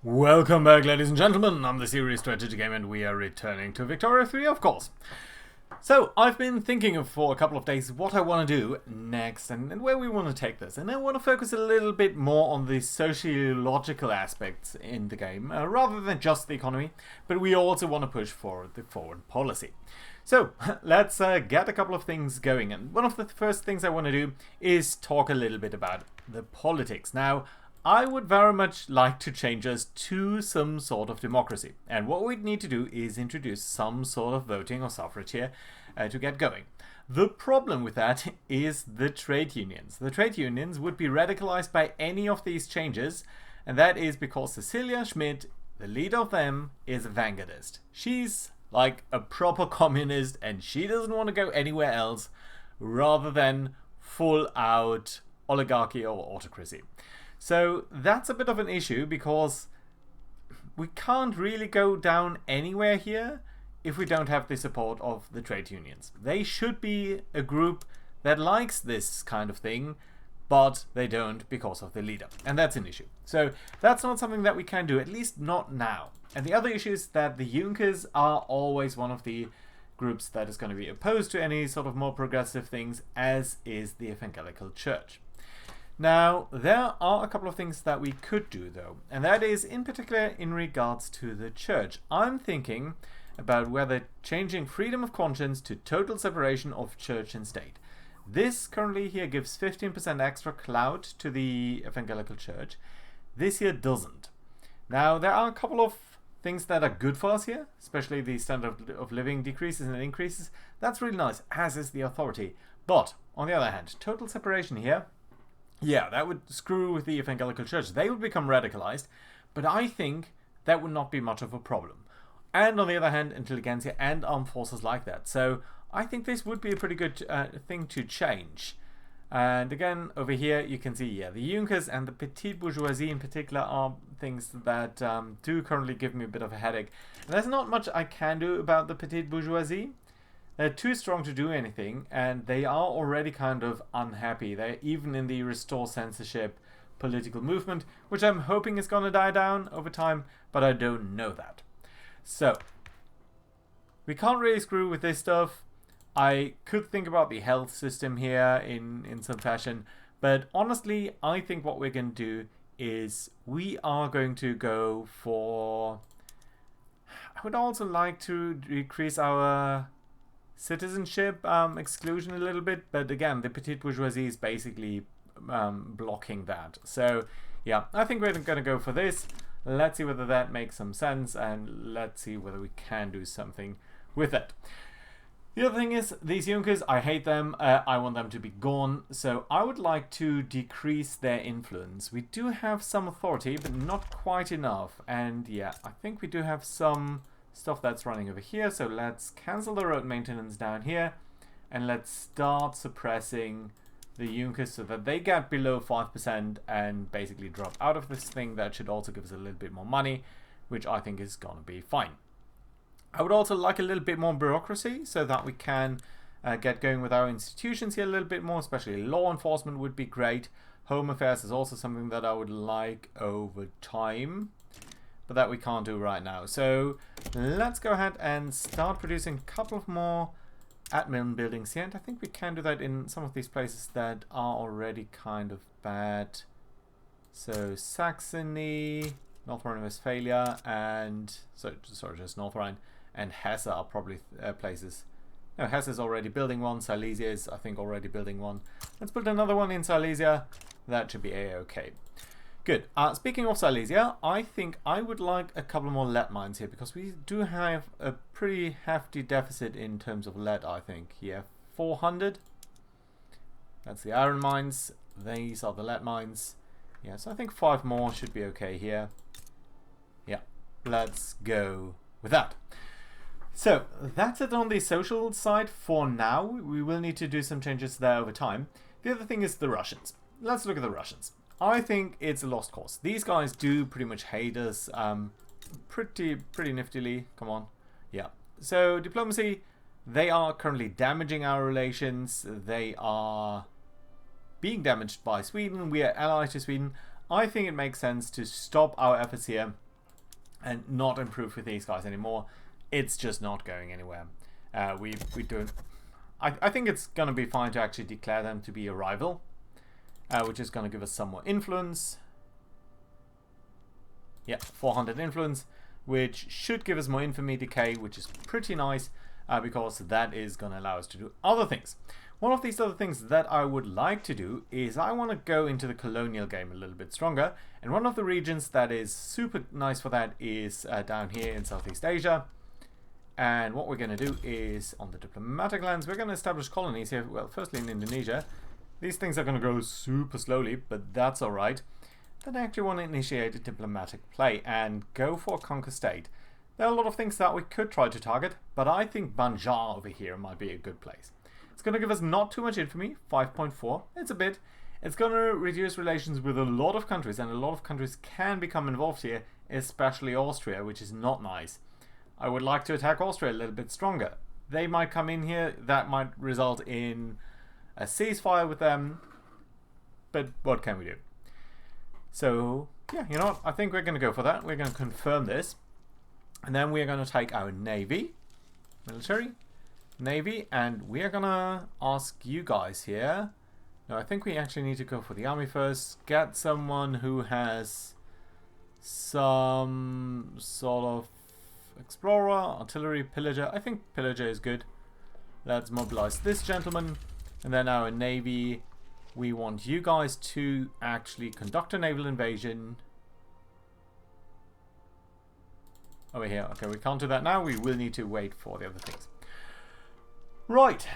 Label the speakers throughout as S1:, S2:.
S1: Welcome back, ladies and gentlemen. I'm the Serious Strategy Game, and we are returning to Victoria 3, of course. So, I've been thinking of for a couple of days what I want to do next and where we want to take this. And I want to focus a little bit more on the sociological aspects in the game, rather than just the economy, but we also want to push forward the foreign policy. So, let's get a couple of things going. And one of the first things I want to do is talk a little bit about the politics. Now, I would very much like to change us to some sort of democracy. And what we'd need to do is introduce some sort of voting or suffrage here to get going. The problem with that is the trade unions. The trade unions would be radicalized by any of these changes, and that is because Cecilia Schmidt, the leader of them, is a vanguardist. She's like a proper communist, and she doesn't want to go anywhere else rather than full out oligarchy or autocracy. So that's a bit of an issue because we can't really go down anywhere here if we don't have the support of the trade unions. They should be a group that likes this kind of thing, but they don't because of the leader. And that's an issue. So that's not something that we can do, at least not now. And the other issue is that the Junkers are always one of the groups that is going to be opposed to any sort of more progressive things, as is the Evangelical Church. Now, there are a couple of things that we could do, though, and that is in particular in regards to the church. I'm thinking about whether changing freedom of conscience to total separation of church and state. This currently here gives 15% extra clout to the Evangelical Church. This here doesn't. Now, there are a couple of things that are good for us here, especially the standard of living decreases and increases. That's really nice, as is the authority. But, on the other hand, total separation here, yeah, that would screw with the Evangelical Church. They would become radicalized, but I think that would not be much of a problem. And on the other hand, intelligentsia and armed forces like that. So I think this would be a pretty good thing to change. And again, over here, you can see, yeah, the Junkers and the petite bourgeoisie in particular are things that do currently give me a bit of a headache. And there's not much I can do about the petite bourgeoisie. They're too strong to do anything, and they are already kind of unhappy. They're even in the restore censorship political movement, which I'm hoping is going to die down over time, but I don't know that. So, we can't really screw with this stuff. I could think about the health system here in some fashion, but honestly, I think what we're going to do is we are going to go for... I would also like to decrease our citizenship exclusion a little bit, but again, the petite bourgeoisie is basically blocking that. So yeah, I think we're going to go for this. Let's see whether that makes some sense, and let's see whether we can do something with it. The other thing is, these Junkers, I hate them. I want them to be gone. So I would like to decrease their influence. We do have some authority, but not quite enough. And yeah, I think we do have some stuff that's running over here, so let's cancel the road maintenance down here and let's start suppressing the Junkers so that they get below 5% and basically drop out of this thing. That should also give us a little bit more money, which I think is gonna be fine. I would also like a little bit more bureaucracy so that we can get going with our institutions here a little bit more, especially law enforcement would be great. Home affairs is also something that I would like over time, but that we can't do right now. So let's go ahead and start producing a couple of more admin buildings here, and I think we can do that in some of these places that are already kind of bad. So Saxony, North Rhine-Westphalia, and sorry, just North Rhine and Hesse are probably places. No, Hesse is already building one. Silesia is, I think, already building one. Let's put another one in Silesia. That should be a-okay. Good. Speaking of Silesia, I think I would like a couple more lead mines here, because we do have a pretty hefty deficit in terms of lead, I think. Here, 400. That's the iron mines. These are the lead mines. Yeah, so I think 5 more should be okay here. Yeah, let's go with that. So, that's it on the social side for now. We will need to do some changes there over time. The other thing is the Russians. Let's look at the Russians. I think it's a lost cause. These guys do pretty much hate us pretty niftily. Come on. Yeah. So, diplomacy, they are currently damaging our relations. They are being damaged by Sweden. We are allied to Sweden. I think it makes sense to stop our efforts here and not improve with these guys anymore. It's just not going anywhere. We don't. I think it's going to be fine to actually declare them to be a rival, which is going to give us some more influence. Yeah, 400 influence, which should give us more infamy decay, which is pretty nice, because that is going to allow us to do other things. One of these other things that I would like to do is I want to go into the colonial game a little bit stronger, and one of the regions that is super nice for that is down here in Southeast Asia. And what we're going to do is, on the diplomatic lands, we're going to establish colonies here. Well, firstly in Indonesia. These things are going to grow super slowly, but that's alright. Then I actually want to initiate a diplomatic play and go for a conquer state. There are a lot of things that we could try to target, but I think Banjar over here might be a good place. It's going to give us not too much infamy, 5.4. It's a bit. It's going to reduce relations with a lot of countries, and a lot of countries can become involved here, especially Austria, which is not nice. I would like to attack Austria a little bit stronger. They might come in here, that might result in a ceasefire with them, but what can we do? So, yeah, you know what? I think we're going to go for that. We're going to confirm this. And then we're going to take our navy, military, navy, and we are going to ask you guys here. No, I think we actually need to go for the army first. Get someone who has some sort of explorer, artillery, pillager. I think pillager is good. Let's mobilize this gentleman. And then our navy, we want you guys to actually conduct a naval invasion over here. Okay, we can't do that now. We will need to wait for the other things. Right.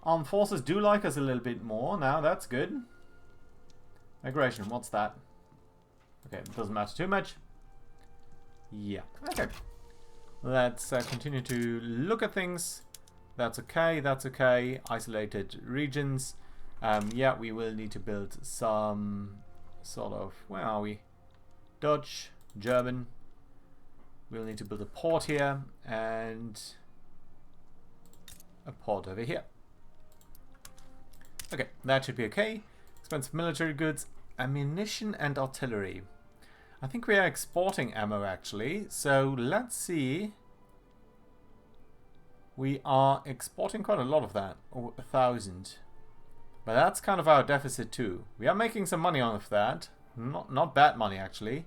S1: Armed forces do like us a little bit more now. That's good. Migration, what's that? Okay, it doesn't matter too much. Yeah, okay. Let's continue to look at things. That's okay, that's okay. Isolated regions. Yeah, we will need to build some sort of... Where are we? Dutch, German. We'll need to build a port here and a port over here. Okay, that should be okay. Expensive military goods, ammunition and artillery. I think we are exporting ammo actually, so let's see. We are exporting quite a lot of that, or 1,000. But that's kind of our deficit too. We are making some money off that. Not bad money actually.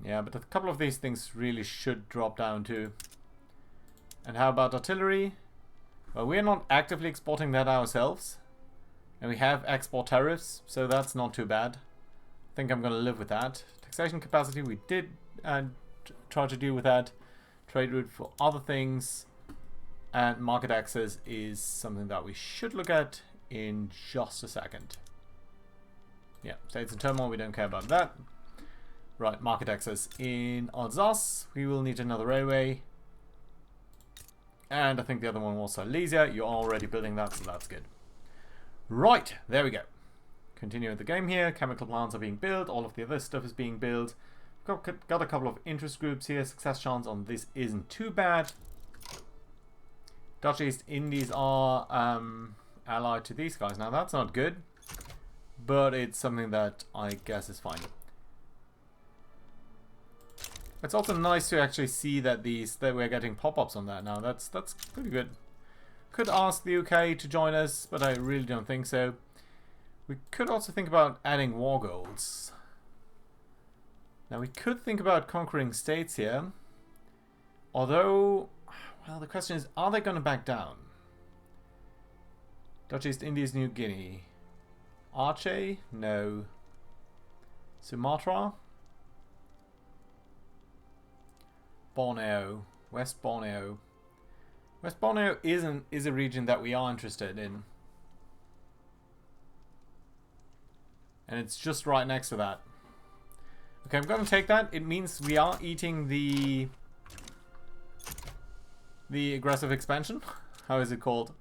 S1: Yeah, but a couple of these things really should drop down too. And how about artillery? Well, we're not actively exporting that ourselves. And we have export tariffs, so that's not too bad. I think I'm going to live with that. Taxation capacity, we did try to deal with that. Trade route for other things. And market access is something that we should look at in just a second. Yeah, states in turmoil, we don't care about that. Right, market access in Alsace. We will need another railway. And I think the other one was Silesia. You're already building that, so that's good. Right, there we go. Continue with the game here. Chemical plants are being built. All of the other stuff is being built. Got a couple of interest groups here. Success chance on this isn't too bad. Dutch East Indies are allied to these guys. Now that's not good, but it's something that I guess is fine. It's also nice to actually see that we're getting pop-ups on that now. That's pretty good. Could ask the UK to join us, but I really don't think so. We could also think about adding war goals. Now we could think about conquering states here. Although, well, the question is, are they going to back down? Dutch East Indies, New Guinea. Aceh? No. Sumatra? Borneo. West Borneo. West Borneo is a region that we are interested in. And it's just right next to that. Okay, I'm going to take that. It means we are eating the aggressive expansion. How is it called?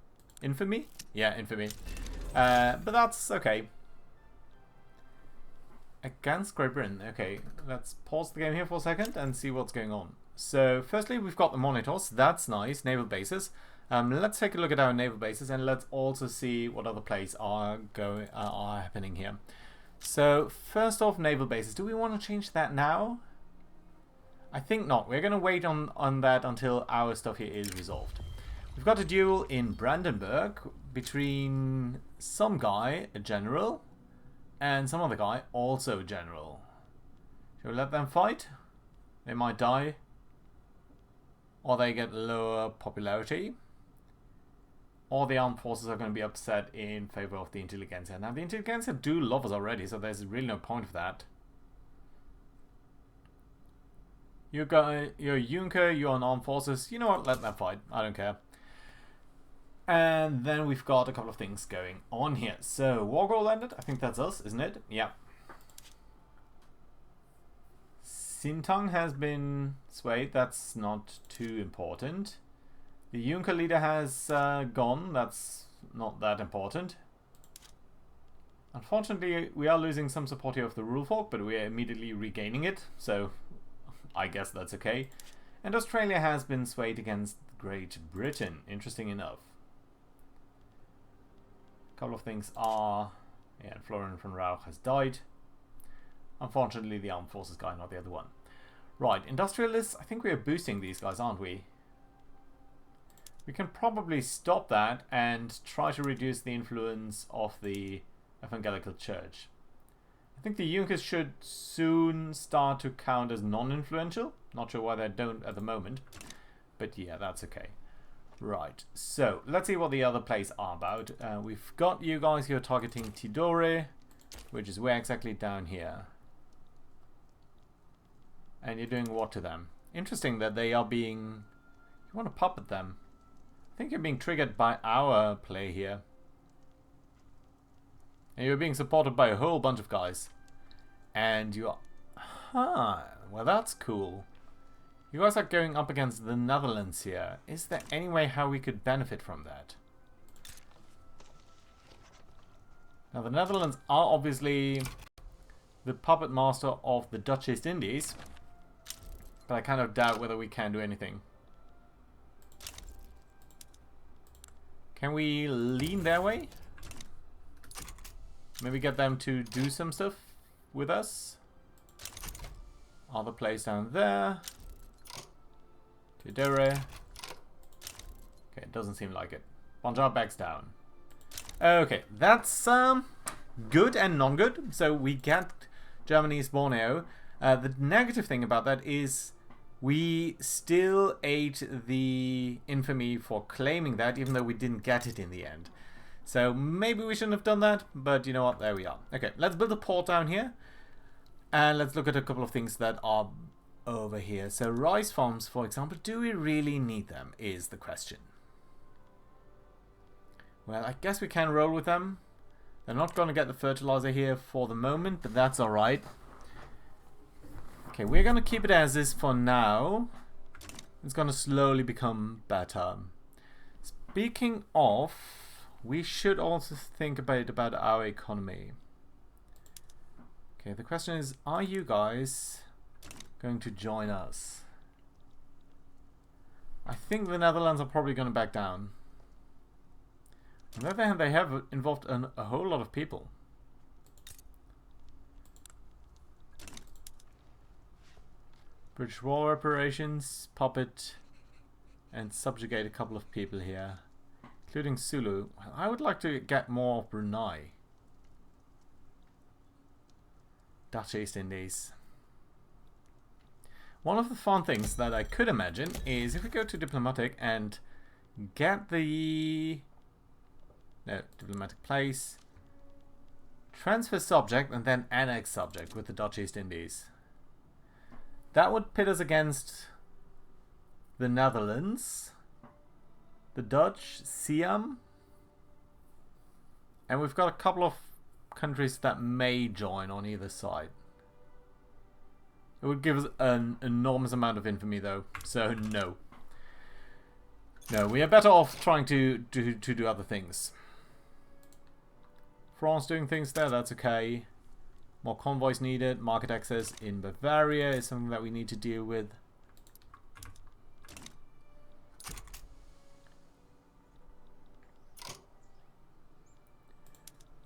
S1: Infamy? Yeah, infamy. But that's okay. Against Great Britain. Okay, let's pause the game here for a second and see what's going on. So, firstly, we've got the monitors. That's nice. Naval bases. Let's take a look at our naval bases and let's also see what other plays are happening here. So, first off, naval bases. Do we want to change that now? I think not. We're going to wait on that until our stuff here is resolved. We've got a duel in Brandenburg between some guy, a general, and some other guy, also a general. Shall we let them fight? They might die. Or they get lower popularity. Or the armed forces are going to be upset in favor of the intelligentsia. Now, the intelligentsia do love us already, so there's really no point of that. You're Junker, you're on armed forces. You know what? Let them fight. I don't care. And then we've got a couple of things going on here. So, war goal ended. I think that's us, isn't it? Yeah. Sintang has been swayed. That's not too important. The Junker leader has gone. That's not that important. Unfortunately, we are losing some support here of the rule folk, but we are immediately regaining it. So, I guess that's okay. And Australia has been swayed against Great Britain. Interesting enough. A couple of things are... Yeah, Florian von Rauch has died. Unfortunately, the armed forces guy, not the other one. Right, industrialists. I think we are boosting these guys, aren't we? We can probably stop that and try to reduce the influence of the Evangelical Church. I think the Junkers should soon start to count as non-influential. Not sure why they don't at the moment. But yeah, that's okay. Right, so let's see what the other plays are about. We've got you guys here targeting Tidore, which is where exactly down here. And you're doing what to them? Interesting that they are being... You want to puppet them. I think you're being triggered by our play here. And you're being supported by a whole bunch of guys. And you are... Huh, well that's cool. You guys are going up against the Netherlands here. Is there any way how we could benefit from that? Now the Netherlands are obviously the puppet master of the Dutch East Indies. But I kind of doubt whether we can do anything. Can we lean their way? Maybe get them to do some stuff with us? Other place down there. Tidore. Okay, it doesn't seem like it. Punjab backs down. Okay, that's good and non-good. So we get Germany's Borneo. The negative thing about that is we still ate the infamy for claiming that, even though we didn't get it in the end. So maybe we shouldn't have done that, but you know what, there we are. Okay, let's build a port down here. And let's look at a couple of things that are over here. So rice farms, for example, do we really need them, is the question. Well, I guess we can roll with them. They're not going to get the fertilizer here for the moment, but that's alright. Okay, we're going to keep it as is for now. It's going to slowly become better. Speaking of, we should also think about our economy. Okay, the question is, are you guys going to join us? I think the Netherlands are probably going to back down. On the other hand, they have involved a whole lot of people. British war reparations, puppet, and subjugate a couple of people here, including Sulu. I would like to get more of Brunei. Dutch East Indies. One of the fun things that I could imagine is if we go to diplomatic and get the diplomatic place, transfer subject, and then annex subject with the Dutch East Indies. That would pit us against the Netherlands, the Dutch, Siam, and we've got a couple of countries that may join on either side. It would give us an enormous amount of infamy though, so no. No, we are better off trying to do other things. France doing things there, that's okay. More convoys needed. Market access in Bavaria is something that we need to deal with.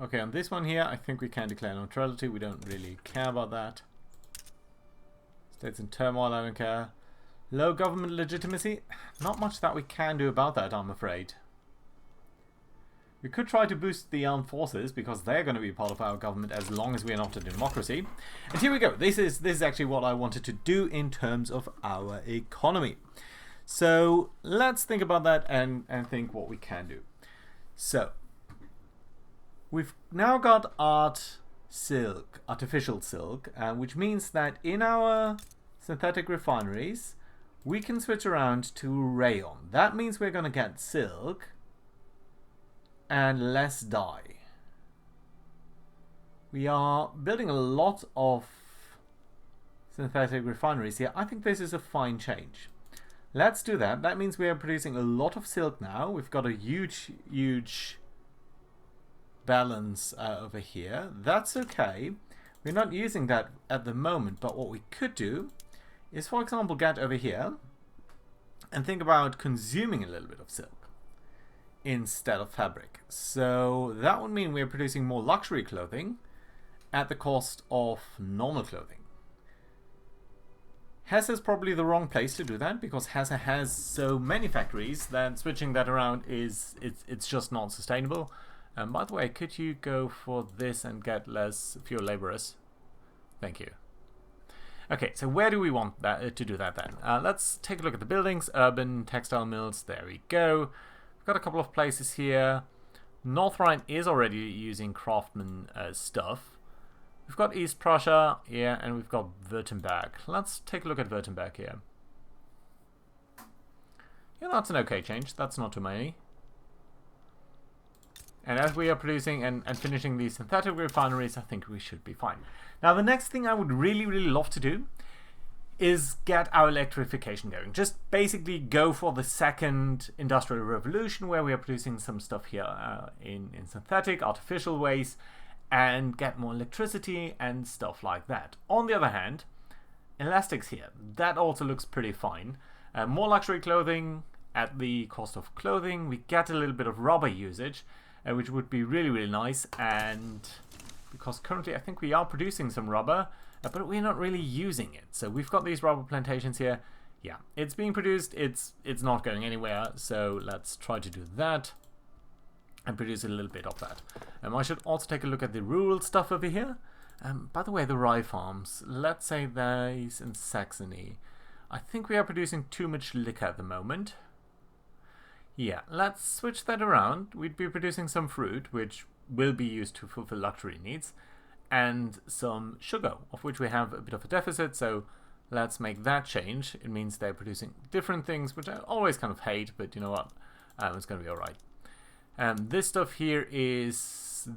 S1: Okay, on this one here, I think we can declare neutrality. We don't really care about that. States in turmoil, I don't care. Low government legitimacy? Not much that we can do about that, I'm afraid. We could try to boost the armed forces, because they're going to be part of our government as long as we are not a democracy. And here we go. This is actually what I wanted to do in terms of our economy. So let's think about that and think what we can do. So we've now got artificial silk, which means that in our synthetic refineries, we can switch around to rayon. That means we're going to get silk and less dye. We are building a lot of synthetic refineries here. I think this is a fine change. Let's do that. That means we are producing a lot of silk now. We've got a huge balance over here. That's okay. We're not using that at the moment, but what we could do is, for example, get over here and think about consuming a little bit of silk instead of fabric. So that would mean we're producing more luxury clothing at the cost of normal clothing. Hesse is probably the wrong place to do that, because Hesse has so many factories that switching that around it's just not sustainable. And by the way, could you go for this and get fewer laborers? Thank you. Okay, so where do we want that to do that then? Let's take a look at the buildings. Urban textile mills. There we go. We've got a couple of places here. North Rhine is already using craftsman stuff. We've got East Prussia here, and we've got Württemberg. Let's take a look at Württemberg here. Yeah, that's an okay change. That's not too many. And as we are producing and finishing these synthetic refineries, I think we should be fine. Now, the next thing I would really love to do is get our electrification going. Just basically go for the second industrial revolution, where we are producing some stuff here in synthetic, artificial ways, and get more electricity and stuff like that. On the other hand, elastics here, that also looks pretty fine. More luxury clothing at the cost of clothing. We get a little bit of rubber usage, which would be really nice, and because currently I think we are producing some rubber, but we're not really using it. So we've got these rubber plantations here. Yeah, it's being produced, it's not going anywhere, so let's try to do that and produce a little bit of that. I should also take a look at the rural stuff over here. By the way, the rye farms, let's say these in Saxony. I think we are producing too much liquor at the moment. Yeah, let's switch that around. We'd be producing some fruit, which will be used to fulfill luxury needs, and some sugar, of which we have a bit of a deficit, so let's make that change. It means they're producing different things, which I always kind of hate, but you know what? It's going to be alright. This stuff here is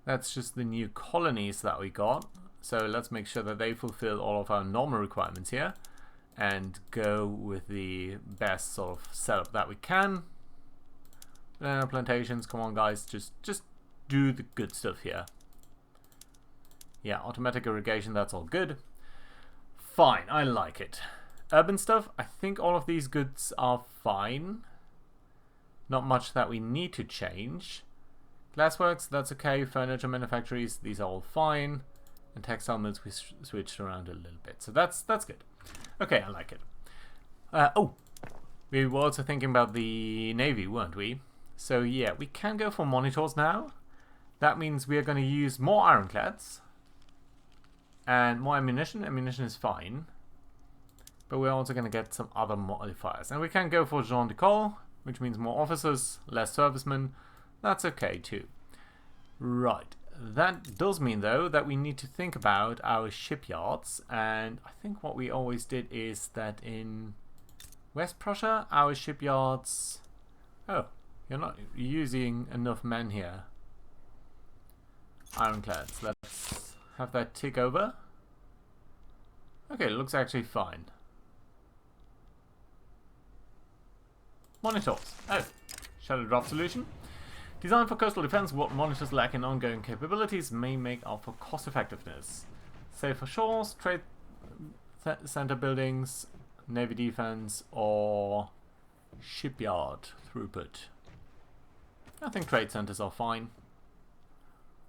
S1: that's just the new colonies that we got. So let's make sure that they fulfill all of our normal requirements here and go with the best sort of setup that we can. Banana plantations, come on guys, just do the good stuff here. Yeah, automatic irrigation, that's all good. Fine, I like it. Urban stuff, I think all of these goods are fine. Not much that we need to change. Glassworks, that's okay. Furniture manufacturers, these are all fine. And textile mills, we switched around a little bit. So that's good. Okay, I like it. Oh, we were also thinking about the Navy, weren't we? So yeah, we can go for monitors now. That means we are going to use more ironclads. And more ammunition. Ammunition is fine. But we're also going to get some other modifiers. And we can go for Jean de Col, which means more officers, less servicemen. That's okay too. Right. That does mean, though, that we need to think about our shipyards. And I think what we always did is that in West Prussia, our shipyards... Oh, you're not using enough men here. Ironclads. Let's have that tick over. Okay, it looks actually fine. Monitors. Oh, shadow drop solution. Designed for coastal defense, what monitors lack in ongoing capabilities may make up for cost effectiveness. Safe for shores, trade center buildings, navy defense, or shipyard throughput. I think trade centers are fine.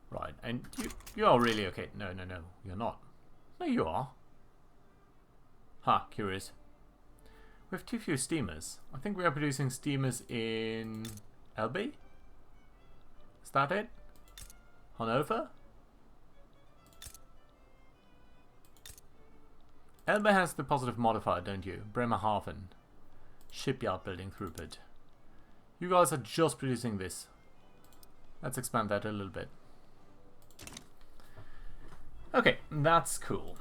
S1: Right, and you are really okay. No, you're not. No, you are. Curious. We have too few steamers. I think we are producing steamers in Elbe. Is that it? Hanover? Elbe has the positive modifier, don't you? Bremerhaven. Shipyard building throughput. You guys are just producing this. Let's expand that a little bit. Okay, that's cool.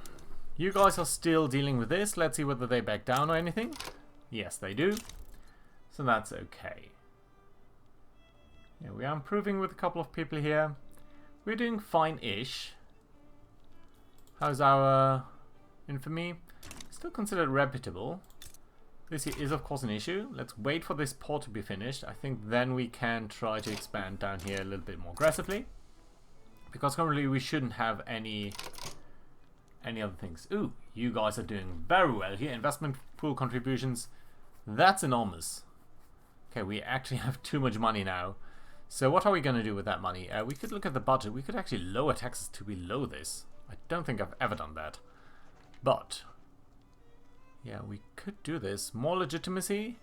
S1: You guys are still dealing with this. Let's see whether they back down or anything. Yes, they do. So that's okay. Yeah, we are improving with a couple of people here. We're doing fine-ish. How's our infamy? Still considered reputable. This is of course an issue. Let's wait for this port to be finished. I think then we can try to expand down here a little bit more aggressively. Because currently we shouldn't have any other things. Ooh, you guys are doing very well here. Investment pool contributions. That's enormous. Okay, we actually have too much money now. So what are we going to do with that money? We could look at the budget. We could actually lower taxes to below this. I don't think I've ever done that. But yeah, we could do this. More legitimacy.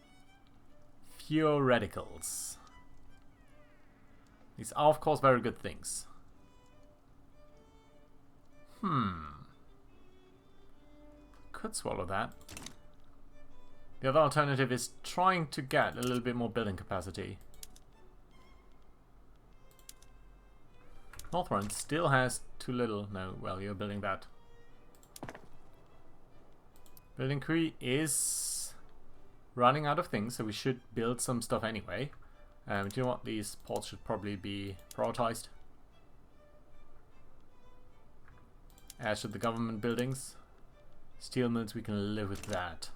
S1: Fewer radicals. These are of course very good things. Could swallow that. The other alternative is trying to get a little bit more building capacity. Northrend still has too little. No, well, you're building that. Building crew is running out of things, so we should build some stuff anyway. Do you know what? These ports should probably be prioritized. As should the government buildings. Steel mills, we can live with that.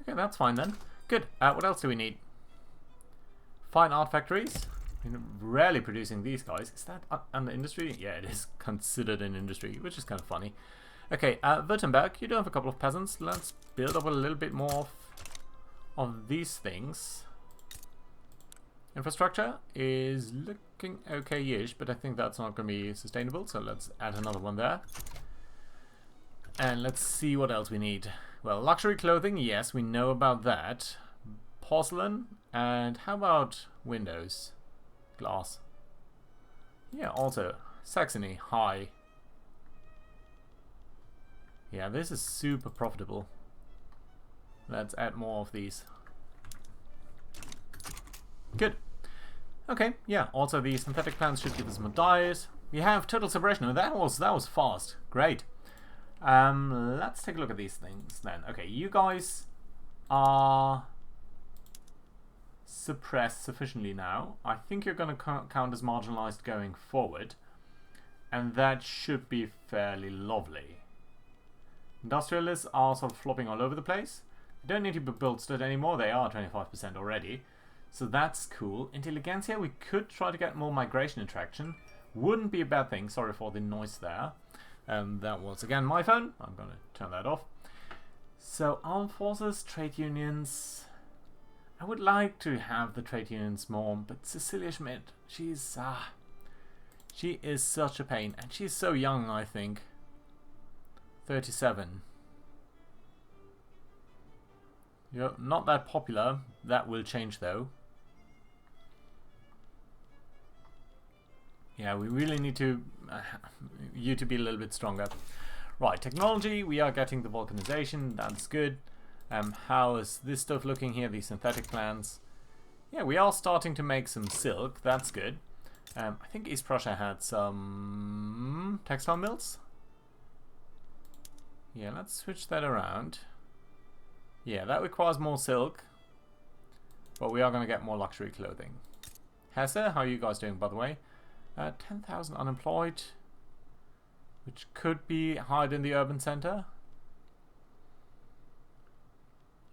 S1: Okay, that's fine then. Good. What else do we need? Fine art factories. We're rarely producing these guys. Is that under industry? Yeah, it is considered an industry, which is kind of funny. Okay, Württemberg, you do have a couple of peasants. Let's build up a little bit more of these things. Infrastructure is looking okay-ish, but I think that's not going to be sustainable, so let's add another one there. And let's see what else we need. Well, luxury clothing, yes, we know about that. Porcelain, and how about windows? Glass. Yeah, also, Saxony, high. Yeah, this is super profitable. Let's add more of these. Good. Okay, yeah, also the synthetic plants should give us more dyes. We have total suppression. Oh, that was fast. Great. Let's take a look at these things then. Okay, you guys are suppressed sufficiently now. I think you're going to count as marginalized going forward. And that should be fairly lovely. Industrialists are sort of flopping all over the place. They don't need to be bolstered anymore. They are 25% already. So that's cool. Intelligentsia, we could try to get more migration attraction. Wouldn't be a bad thing. Sorry for the noise there. That was again my phone. I'm going to turn that off. So armed forces, trade unions. I would like to have the trade unions more, but Cecilia Schmidt, she is such a pain, and she's so young. I think 37. You're not that popular. That will change though. Yeah, we really need to you to be a little bit stronger. Right, technology, we are getting the volcanization, that's good. How is this stuff looking here, these synthetic plants? Yeah, we are starting to make some silk, that's good. I think East Prussia had some textile mills. Yeah, let's switch that around. Yeah, that requires more silk. But we are going to get more luxury clothing. Hesse, how are you guys doing, by the way? 10,000 unemployed, which could be higher in the urban center.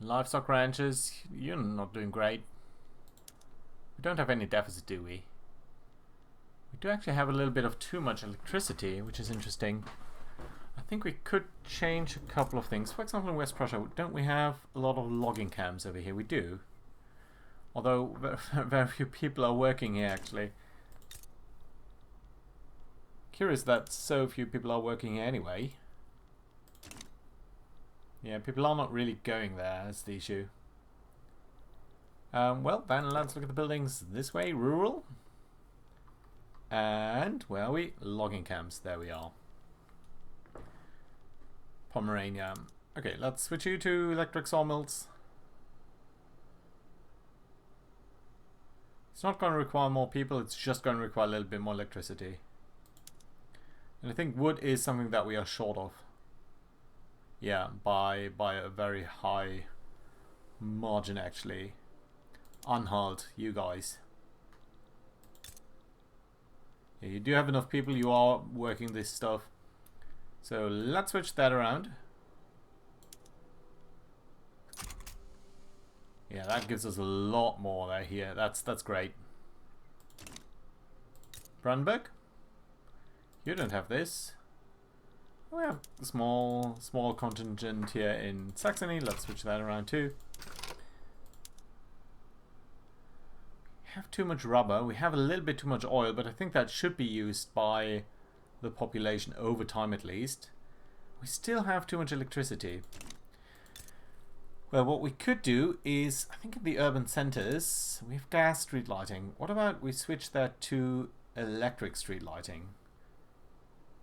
S1: Livestock ranches, you're not doing great. We don't have any deficit, do we? We do actually have a little bit of too much electricity, which is interesting. I think we could change a couple of things. For example, in West Prussia, don't we have a lot of logging camps over here? We do. Although very few people are working here, actually. Curious that so few people are working here anyway. Yeah, people are not really going there, that's the issue. Well, then let's look at the buildings this way. Rural. And where are we? Logging camps. There we are. Pomerania. Okay, let's switch you to electric sawmills. It's not going to require more people, it's just going to require a little bit more electricity. And I think wood is something that we are short of. Yeah, by a very high margin, actually. Unhauled, you guys. Yeah, you do have enough people, you are working this stuff. So let's switch that around. Yeah, that gives us a lot more there here. That's great. Brandenburg? You don't have this. We have a small contingent here in Saxony. Let's switch that around too. We have too much rubber. We have a little bit too much oil, but I think that should be used by the population over time at least. We still have too much electricity. Well, what we could do is, I think in the urban centers, we have gas street lighting. What about we switch that to electric street lighting?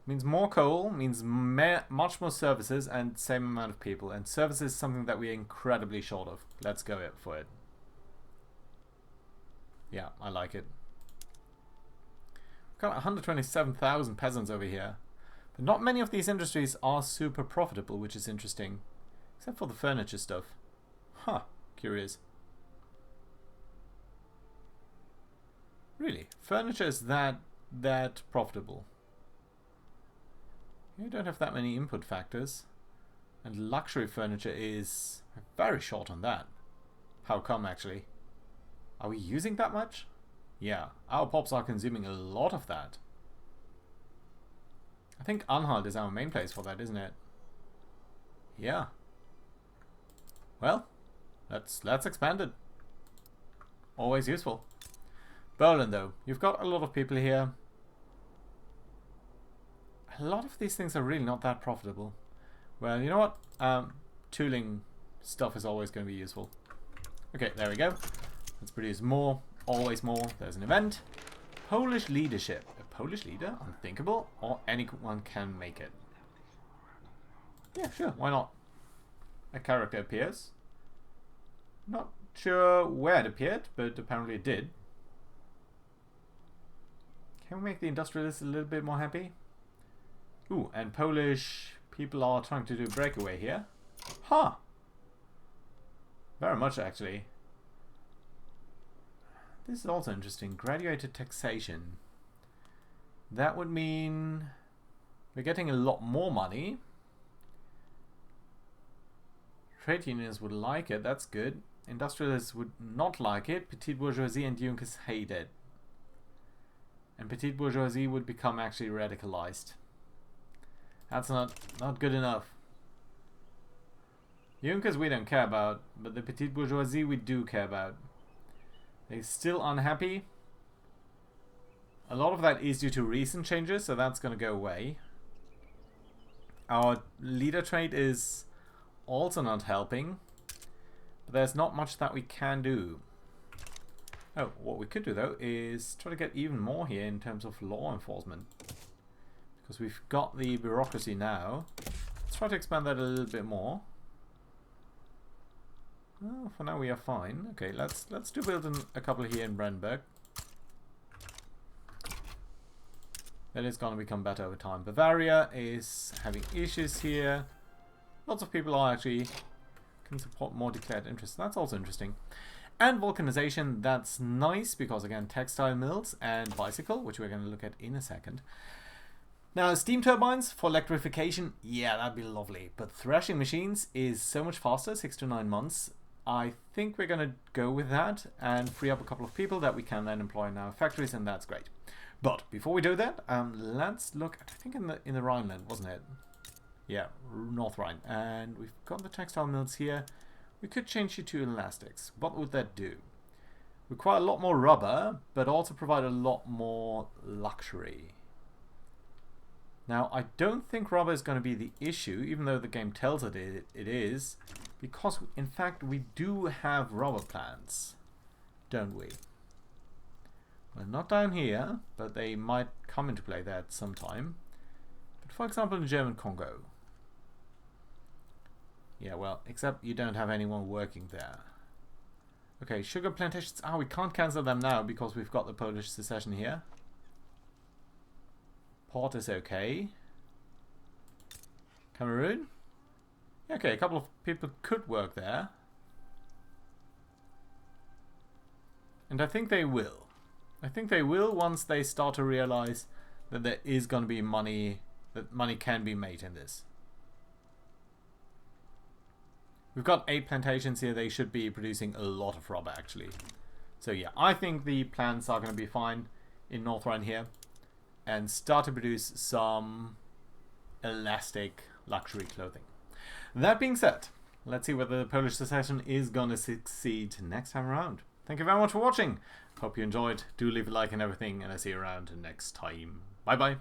S1: Means more coal, means much more services and same amount of people. And services is something that we're incredibly short of. Let's go for it. Yeah, I like it. We've got 127,000 peasants over here. But not many of these industries are super profitable, which is interesting. Except for the furniture stuff. Huh, curious. Really? Furniture is that profitable? You don't have that many input factors. And luxury furniture is very short on that. How come, actually? Are we using that much? Yeah, our pops are consuming a lot of that. I think Anhalt is our main place for that, isn't it? Yeah. Well, let's expand it. Always useful. Berlin, though. You've got a lot of people here. A lot of these things are really not that profitable. Well, you know what? Tooling stuff is always going to be useful. Okay, there we go. Let's produce more. Always more. There's an event. Polish leadership. A Polish leader? Unthinkable? Or anyone can make it? Yeah, sure. Why not? A character appears. Not sure where it appeared, but apparently it did. Can we make the industrialists a little bit more happy? Ooh, and Polish people are trying to do a breakaway here. Huh! Very much, actually. This is also interesting. Graduated taxation. That would mean we're getting a lot more money. Trade unions would like it, that's good. Industrialists would not like it. Petite bourgeoisie and Junkers hate it. And petite bourgeoisie would become actually radicalized. That's not good enough. Junkers we don't care about, but the petite bourgeoisie we do care about. They're still unhappy. A lot of that is due to recent changes, so that's going to go away. Our leader trade is also not helping. But there's not much that we can do. Oh, what we could do though is try to get even more here in terms of law enforcement. Because we've got the bureaucracy now. Let's try to expand that a little bit more. Well, for now we are fine. Okay, let's do build a couple here in Brandenburg. That is going to become better over time. Bavaria is having issues here. Lots of people are actually can support more declared interests. That's also interesting. And vulcanization, that's nice because again textile mills and bicycle, which we're going to look at in a second. Now steam turbines for electrification, yeah, that'd be lovely. But threshing machines is so much faster, 6 to 9 months. I think we're going to go with that and free up a couple of people that we can then employ in our factories, and that's great. But before we do that, let's look at, I think in the Rhineland, wasn't it? Yeah, North Rhine. And we've got the textile mills here. We could change you to elastics. What would that do? require a lot more rubber, but also provide a lot more luxury. Now, I don't think rubber is going to be the issue, even though the game tells it is, because in fact we do have rubber plants, don't we? Well, not down here, but they might come into play there at some time. But for example, in German Congo. Yeah, well, except you don't have anyone working there. Okay, sugar plantations. Ah, we can't cancel them now because we've got the Polish secession here. Port is okay. Cameroon? Okay, a couple of people could work there. And I think they will. I think they will once they start to realize that there is going to be money, that money can be made in this. We've got 8 plantations here. They should be producing a lot of rubber, actually. So yeah, I think the plants are going to be fine in North Rhine here. And start to produce some elastic luxury clothing. That being said, let's see whether the Polish secession is going to succeed next time around. Thank you very much for watching. Hope you enjoyed. Do leave a like and everything, and I'll see you around next time. Bye bye.